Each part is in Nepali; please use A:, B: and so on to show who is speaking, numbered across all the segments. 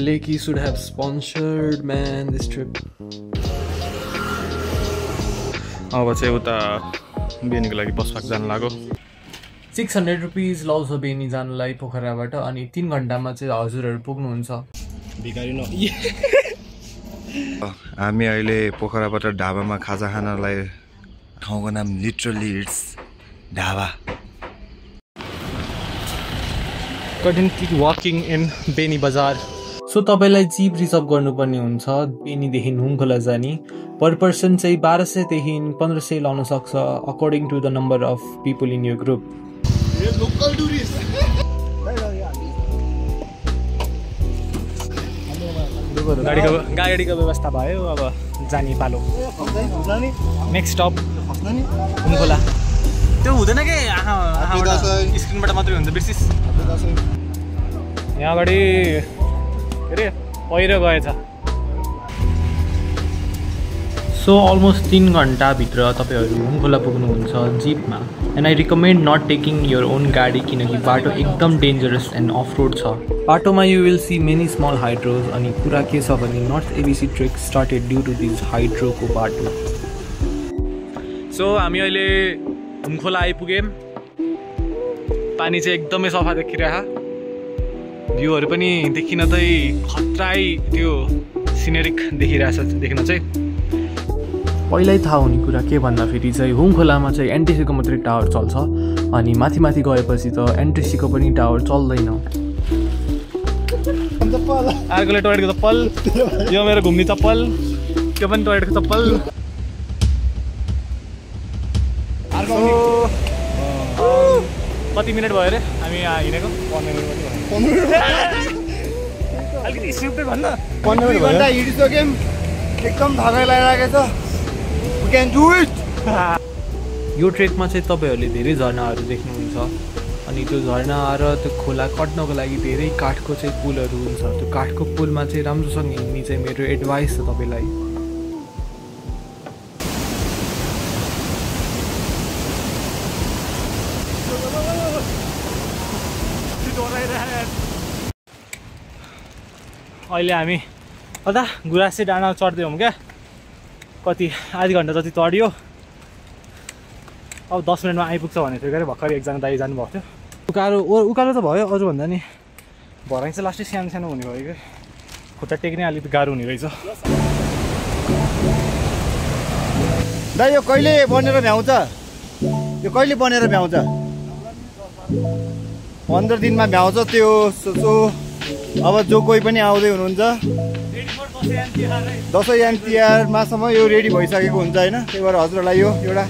A: Lakey should have sponsored, man, this trip.
B: अब चाहिँ उता बेनीको लागि बस पार्क जान लाग्यो
A: 600 रुपीस लाउँछ बेनी जानलाई पोखराबाट अनि 3 घण्टामा चाहिँ हजुरहरु पुग्नुहुन्छ
B: भिखारी न हामी अहिले पोखराबाट ढाबामा खाजा खानलाई ठाउँको नाम literally it's dhaba
A: Currently walking in Beni Bazar so तपाईलाई जीप रिजर्भ गर्नुपर्ने हुन्छ बेनी देखि हुङखोला जाने पर पर्सन चाहिँ 1200 देखि 1500 लाउन सक्छ according to the number of people in your group
C: local tourist
A: गाडीको व्यवस्था भयो अब जाने पालो नेक्स्ट स्टप हुङखोला त्यो हुँदैन के स्क्रिनबाट मात्रै हुन्छ बिर्सिस यहाँ अगाडि के रे पहिरो गएछ सो अलमोस्ट 3 घण्टाभित्र तपाईहरु हुङखोला पुग्नुहुन्छ जीपमा and I recommend not taking your own गाडी किनकि बाटो एकदम डेन्जरस एन्ड अफ रोड छ बाटोमा you will see many small hydros अनि कुरा के छ भने north ABC trek started due to this हाइड्रोको बाटो सो हामी अहिले हुङखोला आइपुग्यौं पानी चाहिँ एकदमै सफा देखिरहेछ भ्यूहरु पनि देखिन चाहिँ खतराई त्यो सिनेरिक देखिरहेछ देख्न चाहिँ पहिल्यै थाहा हुने कुरा के भन्दा फेरि चाहिँ हुङखोलामा चाहिँ एनटिसीको मात्रै टावर चल्छ अनि माथि माथि गएपछि त एनटिसीको पनि टावर चल्दैन अर्कोले टोयलेटको चप्पल यो मेरो घुम्ने चप्पल त्यो पनि टोयलेटको चप्पल कति मिनेट भयो रे हामी हिँडेको 15 मिनेट अलिकति स्पिड भन्न
C: 15 घण्टा हिँडिसक्यौं एकदम थकाइ लागिरहेको छ वी क्यान डु इट
A: यो ट्रेकमा चाहिँ तपाईहरुले धेरै झरनाहरु देख्नुहुन्छ अनि त्यो झरना र त्यो खोला कट्नको लागि धेरै काठको चाहिँ पुलहरु हुन्छ त्यो काठको पुलमा चाहिँ राम्रोसँग हिँड्ने चाहिँ मेरो एडभाइस छ तपाईलाई अहिले हामी कता गुराँसे डाँडा चढ्दै हौं क्या कति आधी घण्टा जति चढ्यो अब 10 मिनेटमा आइपुग्छ भने थियो के भर्खर एकजना दाइ जानु भएको थियो उकालो त भयो अरु भन्दा नि भराइ चाहिँ लास्टै सानो सानो हुने भयो के खुट्टा टेक्ने अलिकति गाह्रो हुने रहेछ
C: दाइ यो कहिले बनेर भ्याउँछ यो कहिले बनेर भ्याउँछ 15 दिनमा भ्याउँछ त्यो अब जो कोही पनि आउँदै हुनुहुन्छ दसैँ याम तिहारमासम्म यो रेडी भइसकेको हुन्छ हैन त्यही भएर हजुरलाई यो एउटा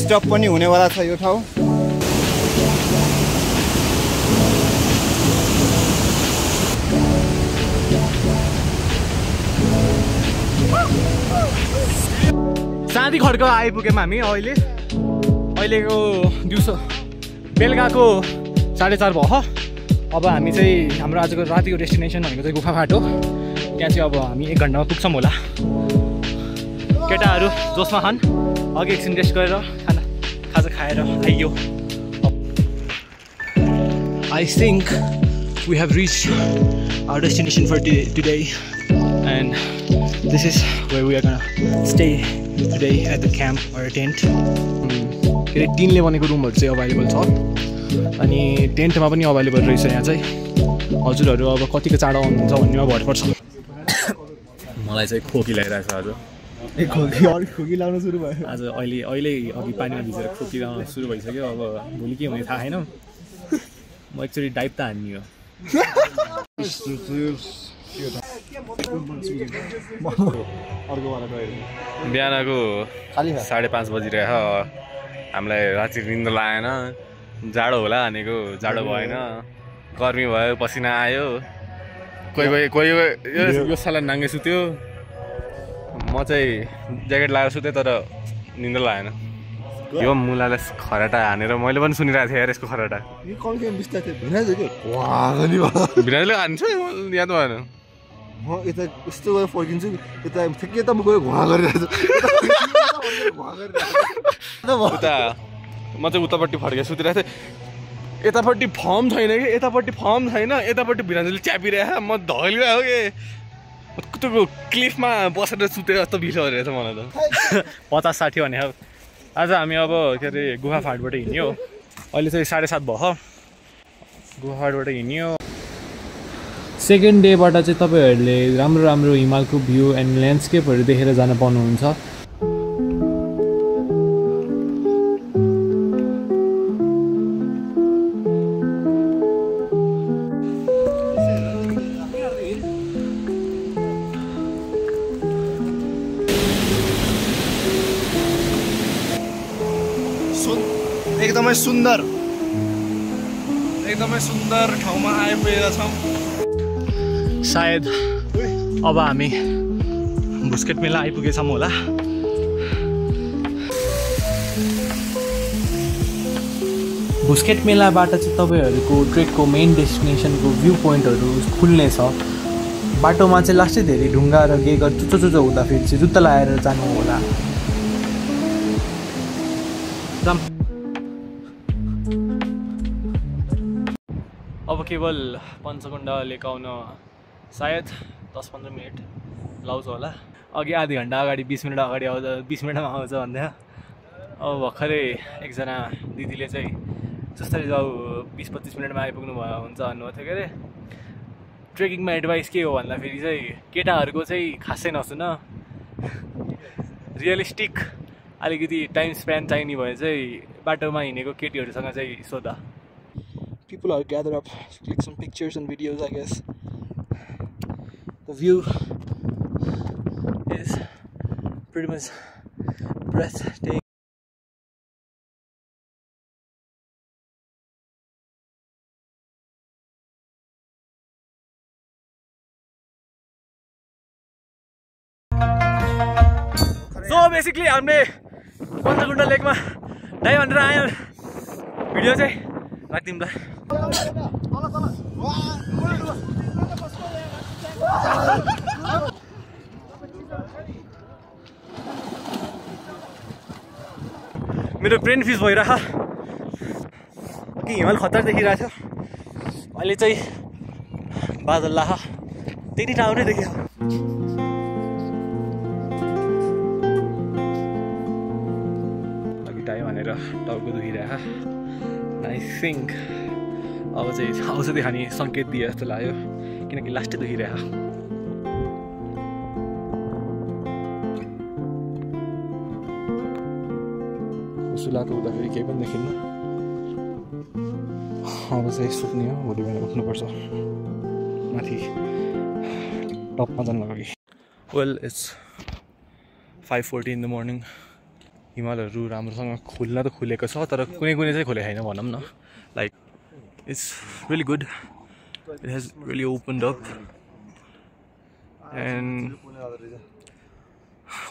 C: स्टप पनि हुनेवाला छ यो ठाउँ
A: साँधी खड्का आइपुग्यौं हामी अहिलेको दिउँसो बेलुकाको 4:30 भयो अब हामी चाहिँ हाम्रो आजको रातिको डेस्टिनेसन भनेको चाहिँ गुफा फाटो त्यहाँ चाहिँ अब हामी 1 घण्टामा पुग्छौँ होला केटाहरू जोसमा खान अघि एकछिन रेस्ट गरेर खाजा खाएर आइयो I think we have reach our destination for today and this is where we are gonna stay today at the camp or tent के अरे टिनले बनेको रुमहरू चाहिँ अभाइलेबल छ अनि टेन्टमा पनि अभाइलेबल रहेछ यहाँ चाहिँ हजुरहरू अब कतिको चाँडो आउनुहुन्छ भन्नेमा भर पर्छ मलाई चाहिँ खोकी लागिरहेको छ आज
C: खोकी लाउन सुरु भयो
A: आज अहिले अघि पानीमा भिजेर खोकी लाउन सुरु भइसक्यो अब भोलि के हुने थाहा छैन म एक्चुअली डाइभ त हान्ने हो बिहानको 5:30 बजिरहेछ हामीलाई राति निन्द्रा लागेन जाडो होला भनेको जाडो भएन गर्मी भयो पसिना आयो कोही यो साला नाङ्गे सुत्यो म चाहिँ ज्याकेट लगाएर सुतेँ तर निन्द्रा लागेन यो मुलाले खराटा हानेर मैले पनि सुनिरहेको थिएँ यार यसको खराटा भिनाजले हान्छ याद भएन
C: म यता यस्तो गरेर फर्किन्छु यता ठिकै त म गएर घुवा गरिरहेको छु
A: उता म चाहिँ उतापट्टि फर्केर सुतिरहेको थिएँ
D: यतापट्टि फर्म छैन कि यतापट्टि फर्म छैन यतापट्टि भिरान्जली च्यापिरहेको म धलिरहेको कि त्यो क्लिफमा बसेर सुते जस्तो भिड रहेछ मलाई त
A: 50-60 भने आज हामी अब के अरे गुफा फाटबाट हिँड्यो अहिले चाहिँ 7:30 भयो गुफा फाटबाट हिँड्यो सेकेन्ड डेबाट चाहिँ तपाईहरूले राम्रो राम्रो हिमालको भ्यू एन्ड ल्यान्डस्केपहरू देखेर जान पाउनुहुन्छ
D: एकदमै सुन्दर ठाउँमा आइपुगेका छौँ
A: सायद अब हामी भुस्केट मेला आइपुगेछौँ होला भुस्केट मेलाबाट चाहिँ तपाईँहरूको ट्रेकको मेन डेस्टिनेसनको भ्यू पोइन्टहरू खुल्नेछ बाटोमा चाहिँ लास्टै धेरै ढुङ्गा र गेगर चुचो हुँदाखेरि चाहिँ जुत्ता लगाएर जानु होला अब केवल पञ्चकुण्ड लेक आउन सायद 10-15 मिनट लाउँछ होला अघि आधी घन्टा अगाडि 20 मिनट अगाडि आउँछ 20 मिनटमा आउँछ भन्दै अब भर्खरै एकजना दिदीले चाहिँ जसरी जाऊ 20-25 मिनटमा आइपुग्नु भयो हुन्छ भन्नुभएको थियो के अरे ट्रेकिङमा एडभाइस के हो भन्दाखेरि चाहिँ केटाहरूको चाहिँ खासै नसुन रियलिस्टिक अलिकति टाइम स्पेन्ड चाहिने भए चाहिँ बाटोमा हिँडेको केटीहरूसँग चाहिँ सोध People are gathered up to click some pictures and videos, I guess. The view is pretty much breathtaking. So basically, हमने पञ्चकुण्ड लेकमा डाइभ भनेर आयो भिडियो चाहिँ राख्दिउँला मेरो ब्रेन फिस भइरह कि हिमाल खतरा देखिरहेको थियो अहिले चाहिँ बादल लाह त्यति टाउँ नै देखियो अघि टाइम भनेर टाउको दुखिरहेको I think अब चाहिँ औषधि खाने सङ्केत दिए जस्तो लाग्यो किनकि लास्टै दुखिरहेको सुलाएको हुँदाखेरि केही पनि देखिन्न अब चाहिँ सुत्ने हो भोलि बिहान उठ्नुपर्छ माथि टपमा जानु लागि well it's 5:40 in the morning हिमालहरू राम्रोसँग खुल्न त खुलेको छ तर कुनै चाहिँ खुलेको छैन भनौँ न like it's really good it has really opened up and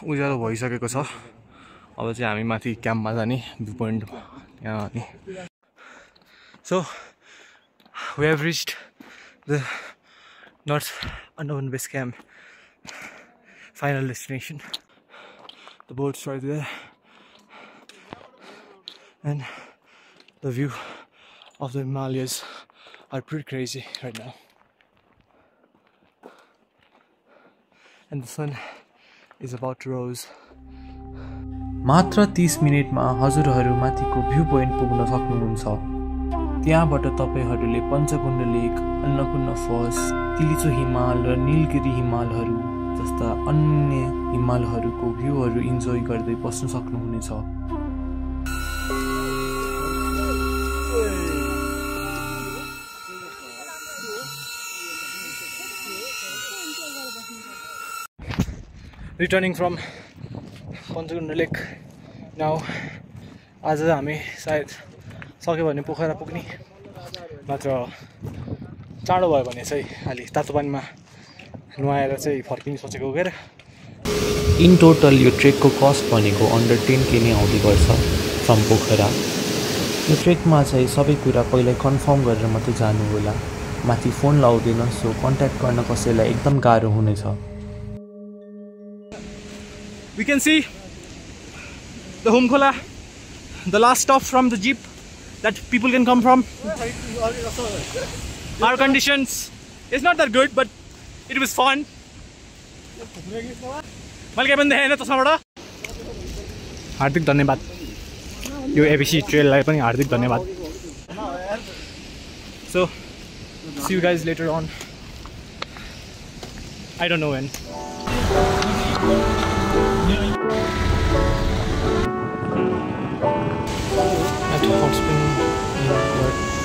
A: उज्यालो भइसकेको छ अब चाहिँ हामी माथि क्याम्पमा जाने भ्यू पोइन्ट यहाँ अनि so we have reached the north अन्डरवन base camp final destination the boats right there and the view of the Himalayas are pretty crazy right now and the sun is about to rise मात्र 30 मिनेटमा हजुरहरू माथिको भ्यू पोइन्ट पुग्न सक्नुहुन्छ त्यहाँबाट तपाईहरूले पञ्चकुण्ड लेक अन्नपूर्ण फल्स तिलिचो हिमाल र नीलगिरी हिमालहरू जस्ता अन्य हिमालहरूको भ्यूहरू इन्जोय गर्दै बस्न सक्नुहुनेछ रिटर्निङ फ्रम पञ्चकुण्ड लेक नाउ आज हामी सायद सक्यो भने पोखरा पुग्ने मात्र चाँडो भयो भने चाहिँ अलि तातो पानीमा नुहाएर चाहिँ फर्किनु सोचेको गएर इन टोटल यो ट्रेकको कस्ट भनेको अन्डर 10K नै आउँदै गर्छ फ्रम पोखरा यो ट्रेकमा चाहिँ सबै कुरा पहिल्यै कन्फर्म गरेर मात्रै जानु होला माथि फोन लाउँदैन सो कन्ट्याक्ट गर्न कसैलाई एकदम गाह्रो हुनेछ We can see the Humkola, the last stop from the jeep that people can come from. Our conditions is not that good, but it was fun. मैले के पनि देखेन त्यसमाबाट हार्दिक धन्यवाद यो एबिसी ट्रेललाई पनि हार्दिक धन्यवाद So see you guys later on. I don't know when. At Hot Spring Resort.